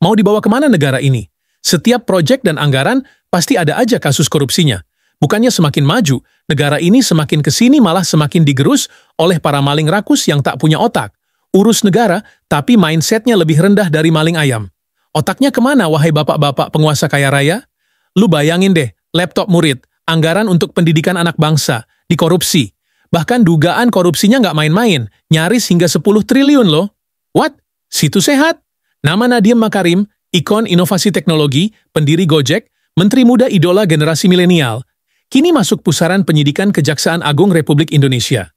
Mau dibawa kemana negara ini? Setiap proyek dan anggaran pasti ada aja kasus korupsinya. Bukannya semakin maju, negara ini semakin kesini malah semakin digerus oleh para maling rakus yang tak punya otak. Urus negara, tapi mindsetnya lebih rendah dari maling ayam. Otaknya kemana, wahai bapak-bapak penguasa kaya raya? Lu bayangin deh, laptop murid, anggaran untuk pendidikan anak bangsa, dikorupsi. Bahkan dugaan korupsinya nggak main-main, nyaris hingga 10 triliun loh. What? Situ sehat? Nama Nadiem Makarim, ikon inovasi teknologi, pendiri Gojek, menteri muda idola generasi milenial, kini masuk pusaran penyidikan Kejaksaan Agung Republik Indonesia.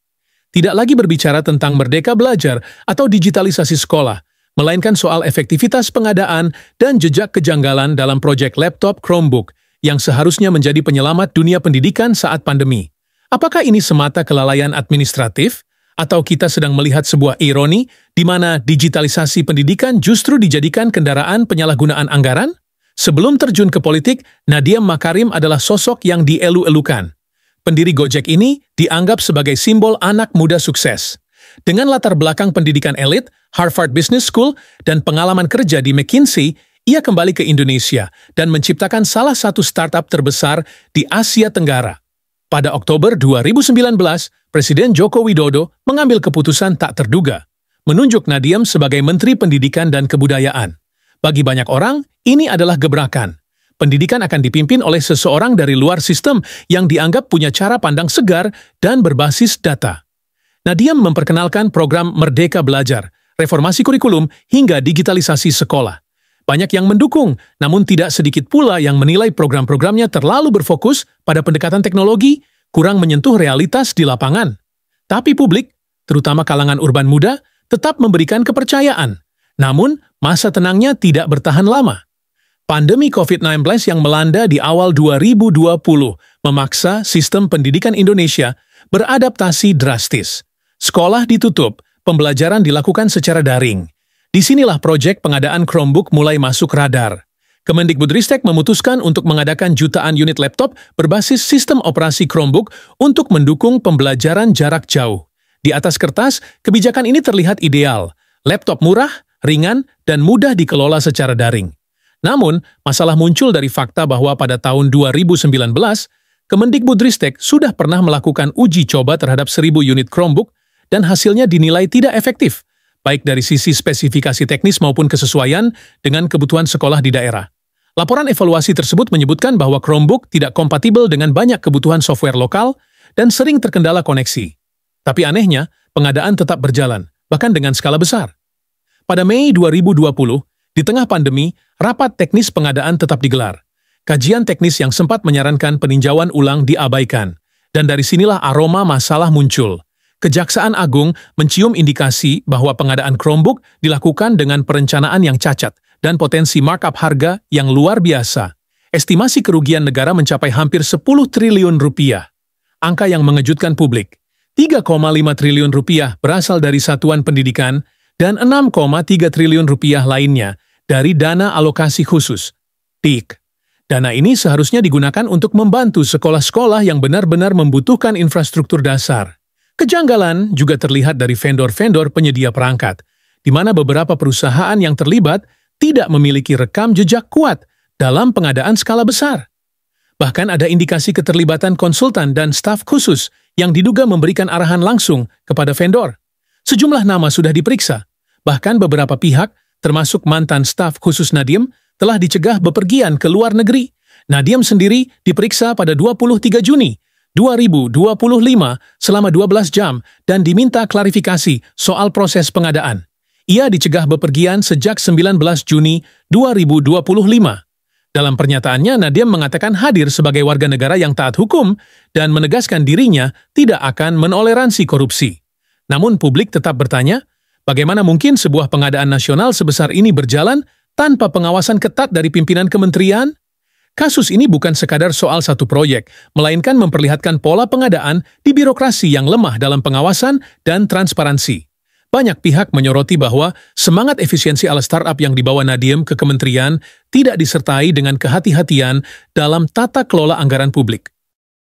Tidak lagi berbicara tentang merdeka belajar atau digitalisasi sekolah, melainkan soal efektivitas pengadaan dan jejak kejanggalan dalam proyek laptop Chromebook yang seharusnya menjadi penyelamat dunia pendidikan saat pandemi. Apakah ini semata kelalaian administratif? Atau kita sedang melihat sebuah ironi di mana digitalisasi pendidikan justru dijadikan kendaraan penyalahgunaan anggaran? Sebelum terjun ke politik, Nadiem Makarim adalah sosok yang dielu-elukan. Pendiri Gojek ini dianggap sebagai simbol anak muda sukses. Dengan latar belakang pendidikan elit, Harvard Business School, dan pengalaman kerja di McKinsey, ia kembali ke Indonesia dan menciptakan salah satu startup terbesar di Asia Tenggara. Pada Oktober 2019, Presiden Joko Widodo mengambil keputusan tak terduga, menunjuk Nadiem sebagai Menteri Pendidikan dan Kebudayaan. Bagi banyak orang, ini adalah gebrakan. Pendidikan akan dipimpin oleh seseorang dari luar sistem yang dianggap punya cara pandang segar dan berbasis data. Nadiem memperkenalkan program Merdeka Belajar, reformasi kurikulum, hingga digitalisasi sekolah. Banyak yang mendukung, namun tidak sedikit pula yang menilai program-programnya terlalu berfokus pada pendekatan teknologi, kurang menyentuh realitas di lapangan. Tapi publik, terutama kalangan urban muda, tetap memberikan kepercayaan. Namun, masa tenangnya tidak bertahan lama. Pandemi COVID-19 yang melanda di awal 2020 memaksa sistem pendidikan Indonesia beradaptasi drastis. Sekolah ditutup, pembelajaran dilakukan secara daring. Disinilah proyek pengadaan Chromebook mulai masuk radar. Kemendikbudristek memutuskan untuk mengadakan jutaan unit laptop berbasis sistem operasi Chromebook untuk mendukung pembelajaran jarak jauh. Di atas kertas, kebijakan ini terlihat ideal. Laptop murah, ringan, dan mudah dikelola secara daring. Namun, masalah muncul dari fakta bahwa pada tahun 2019, Kemendikbudristek sudah pernah melakukan uji coba terhadap 1.000 unit Chromebook dan hasilnya dinilai tidak efektif, baik dari sisi spesifikasi teknis maupun kesesuaian dengan kebutuhan sekolah di daerah. Laporan evaluasi tersebut menyebutkan bahwa Chromebook tidak kompatibel dengan banyak kebutuhan software lokal dan sering terkendala koneksi. Tapi anehnya, pengadaan tetap berjalan, bahkan dengan skala besar. Pada Mei 2020, di tengah pandemi, rapat teknis pengadaan tetap digelar. Kajian teknis yang sempat menyarankan peninjauan ulang diabaikan, dan dari sinilah aroma masalah muncul. Kejaksaan Agung mencium indikasi bahwa pengadaan Chromebook dilakukan dengan perencanaan yang cacat dan potensi markup harga yang luar biasa. Estimasi kerugian negara mencapai hampir 10 triliun rupiah. Angka yang mengejutkan publik. 3,5 triliun rupiah berasal dari satuan pendidikan dan 6,3 triliun rupiah lainnya dari dana alokasi khusus, DIK. Dana ini seharusnya digunakan untuk membantu sekolah-sekolah yang benar-benar membutuhkan infrastruktur dasar. Kejanggalan juga terlihat dari vendor-vendor penyedia perangkat, di mana beberapa perusahaan yang terlibat tidak memiliki rekam jejak kuat dalam pengadaan skala besar. Bahkan ada indikasi keterlibatan konsultan dan staf khusus yang diduga memberikan arahan langsung kepada vendor. Sejumlah nama sudah diperiksa, bahkan beberapa pihak, termasuk mantan staf khusus Nadiem, telah dicegah bepergian ke luar negeri. Nadiem sendiri diperiksa pada 23 Juni 2025 selama 12 jam dan diminta klarifikasi soal proses pengadaan. Ia dicegah bepergian sejak 19 Juni 2025. Dalam pernyataannya, Nadiem mengatakan hadir sebagai warga negara yang taat hukum dan menegaskan dirinya tidak akan menoleransi korupsi. Namun publik tetap bertanya, bagaimana mungkin sebuah pengadaan nasional sebesar ini berjalan tanpa pengawasan ketat dari pimpinan kementerian? Kasus ini bukan sekadar soal satu proyek, melainkan memperlihatkan pola pengadaan di birokrasi yang lemah dalam pengawasan dan transparansi. Banyak pihak menyoroti bahwa semangat efisiensi ala startup yang dibawa Nadiem ke kementerian tidak disertai dengan kehati-hatian dalam tata kelola anggaran publik.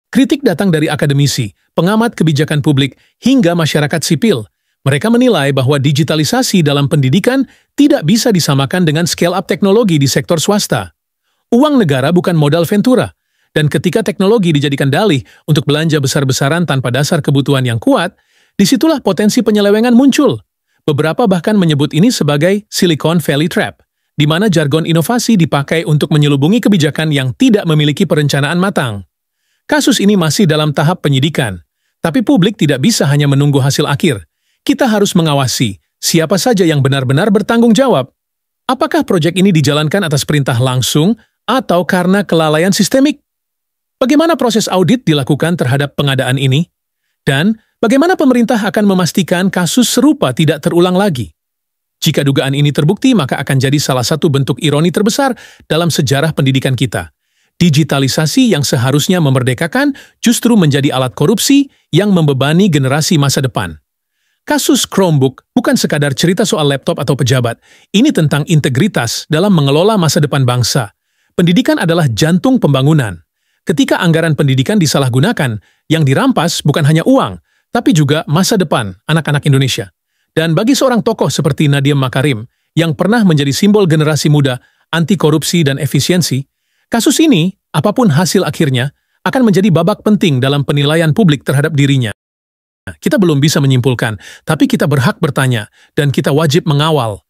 Kritik datang dari akademisi, pengamat kebijakan publik, hingga masyarakat sipil. Mereka menilai bahwa digitalisasi dalam pendidikan tidak bisa disamakan dengan scale-up teknologi di sektor swasta. Uang negara bukan modal ventura, dan ketika teknologi dijadikan dalih untuk belanja besar-besaran tanpa dasar kebutuhan yang kuat, disitulah potensi penyelewengan muncul. Beberapa bahkan menyebut ini sebagai Silicon Valley Trap, di mana jargon inovasi dipakai untuk menyelubungi kebijakan yang tidak memiliki perencanaan matang. Kasus ini masih dalam tahap penyidikan, tapi publik tidak bisa hanya menunggu hasil akhir. Kita harus mengawasi siapa saja yang benar-benar bertanggung jawab. Apakah proyek ini dijalankan atas perintah langsung atau karena kelalaian sistemik? Bagaimana proses audit dilakukan terhadap pengadaan ini? Dan bagaimana pemerintah akan memastikan kasus serupa tidak terulang lagi? Jika dugaan ini terbukti, maka akan jadi salah satu bentuk ironi terbesar dalam sejarah pendidikan kita. Digitalisasi yang seharusnya memerdekakan justru menjadi alat korupsi yang membebani generasi masa depan. Kasus Chromebook bukan sekadar cerita soal laptop atau pejabat. Ini tentang integritas dalam mengelola masa depan bangsa. Pendidikan adalah jantung pembangunan. Ketika anggaran pendidikan disalahgunakan, yang dirampas bukan hanya uang, tapi juga masa depan anak-anak Indonesia. Dan bagi seorang tokoh seperti Nadiem Makarim, yang pernah menjadi simbol generasi muda, anti korupsi dan efisiensi, kasus ini, apapun hasil akhirnya, akan menjadi babak penting dalam penilaian publik terhadap dirinya. Kita belum bisa menyimpulkan, tapi kita berhak bertanya, dan kita wajib mengawal.